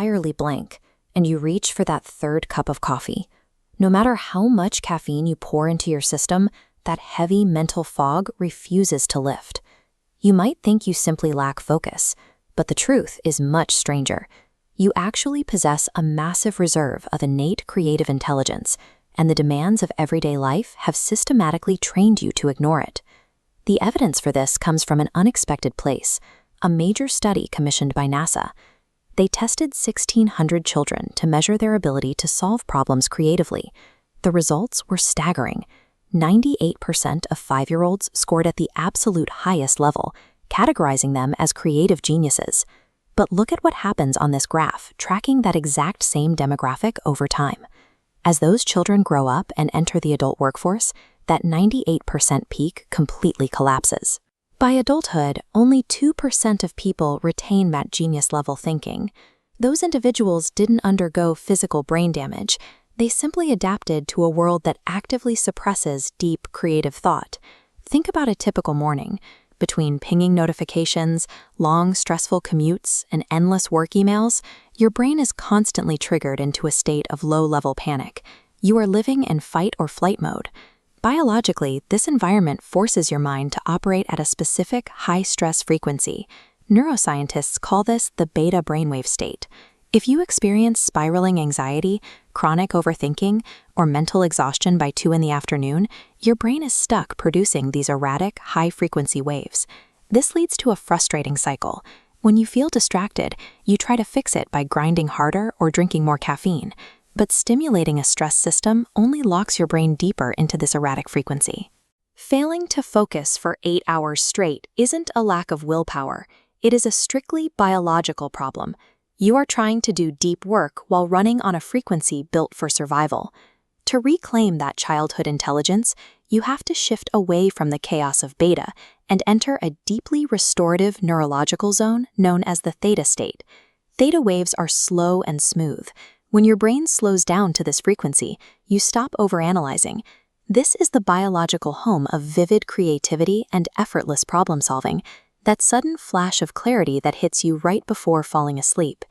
entirely blank, and you reach for that third cup of coffee. No matter how much caffeine you pour into your system, that heavy mental fog refuses to lift. You might think you simply lack focus, but the truth is much stranger. You actually possess a massive reserve of innate creative intelligence, and the demands of everyday life have systematically trained you to ignore it. The evidence for this comes from an unexpected place, a major study commissioned by NASA. They tested 1,600 children to measure their ability to solve problems creatively. The results were staggering. 98% of 5-year-olds scored at the absolute highest level, categorizing them as creative geniuses. But look at what happens on this graph, tracking that exact same demographic over time. As those children grow up and enter the adult workforce, that 98% peak completely collapses. By adulthood, only 2% of people retain that genius-level thinking. Those individuals didn't undergo physical brain damage. They simply adapted to a world that actively suppresses deep, creative thought. Think about a typical morning. Between pinging notifications, long, stressful commutes, and endless work emails, your brain is constantly triggered into a state of low-level panic. You are living in fight or flight mode. Biologically, this environment forces your mind to operate at a specific high-stress frequency. Neuroscientists call this the beta brainwave state. If you experience spiraling anxiety, chronic overthinking, or mental exhaustion by 2 in the afternoon, your brain is stuck producing these erratic, high-frequency waves. This leads to a frustrating cycle. When you feel distracted, you try to fix it by grinding harder or drinking more caffeine. But stimulating a stress system only locks your brain deeper into this erratic frequency. Failing to focus for 8 hours straight isn't a lack of willpower. It is a strictly biological problem. You are trying to do deep work while running on a frequency built for survival. To reclaim that childhood intelligence, you have to shift away from the chaos of beta and enter a deeply restorative neurological zone known as the theta state. Theta waves are slow and smooth. When your brain slows down to this frequency, you stop overanalyzing. This is the biological home of vivid creativity and effortless problem-solving, that sudden flash of clarity that hits you right before falling asleep.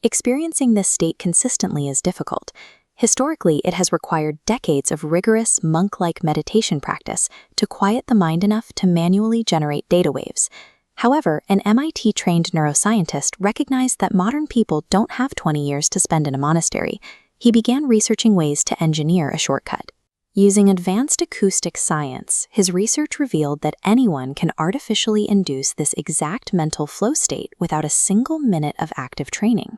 Experiencing this state consistently is difficult. Historically, it has required decades of rigorous, monk-like meditation practice to quiet the mind enough to manually generate data waves. However, an MIT-trained neuroscientist recognized that modern people don't have 20 years to spend in a monastery. He began researching ways to engineer a shortcut. Using advanced acoustic science, his research revealed that anyone can artificially induce this exact mental flow state without a single minute of active training.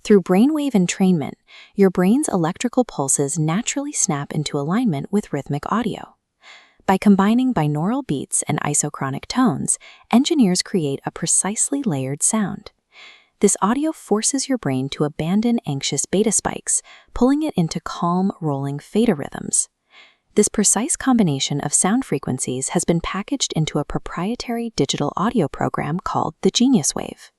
Through brainwave entrainment, your brain's electrical pulses naturally snap into alignment with rhythmic audio. By combining binaural beats and isochronic tones, engineers create a precisely layered sound. This audio forces your brain to abandon anxious beta spikes, pulling it into calm, rolling theta rhythms. This precise combination of sound frequencies has been packaged into a proprietary digital audio program called the Genius Wave.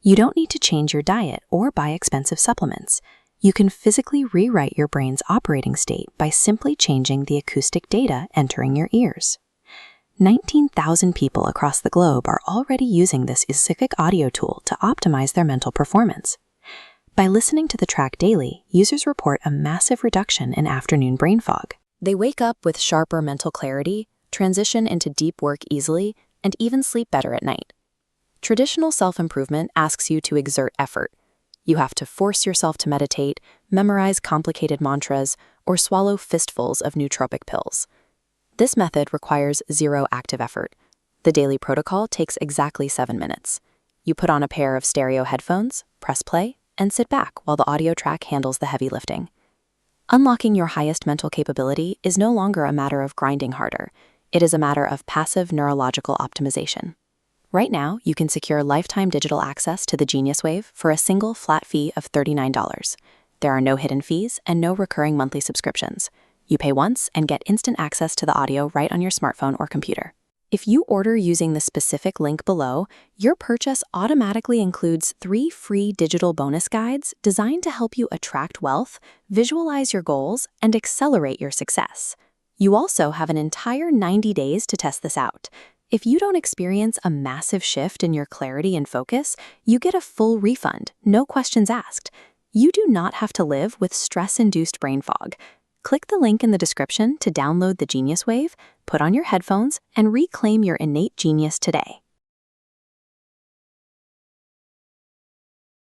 You don't need to change your diet or buy expensive supplements. You can physically rewrite your brain's operating state by simply changing the acoustic data entering your ears. 19,000 people across the globe are already using this specific audio tool to optimize their mental performance. By listening to the track daily, users report a massive reduction in afternoon brain fog. They wake up with sharper mental clarity, transition into deep work easily, and even sleep better at night. Traditional self-improvement asks you to exert effort. You have to force yourself to meditate, memorize complicated mantras, or swallow fistfuls of nootropic pills. This method requires zero active effort. The daily protocol takes exactly 7 minutes. You put on a pair of stereo headphones, press play, and sit back while the audio track handles the heavy lifting. Unlocking your highest mental capability is no longer a matter of grinding harder. It is a matter of passive neurological optimization. Right now, you can secure lifetime digital access to the Genius Wave for a single flat fee of $39. There are no hidden fees and no recurring monthly subscriptions. You pay once and get instant access to the audio right on your smartphone or computer. If you order using the specific link below, your purchase automatically includes 3 free digital bonus guides designed to help you attract wealth, visualize your goals, and accelerate your success. You also have an entire 90 days to test this out. If you don't experience a massive shift in your clarity and focus, you get a full refund, no questions asked. You do not have to live with stress-induced brain fog. Click the link in the description to download the Genius Wave, put on your headphones, and reclaim your innate genius today.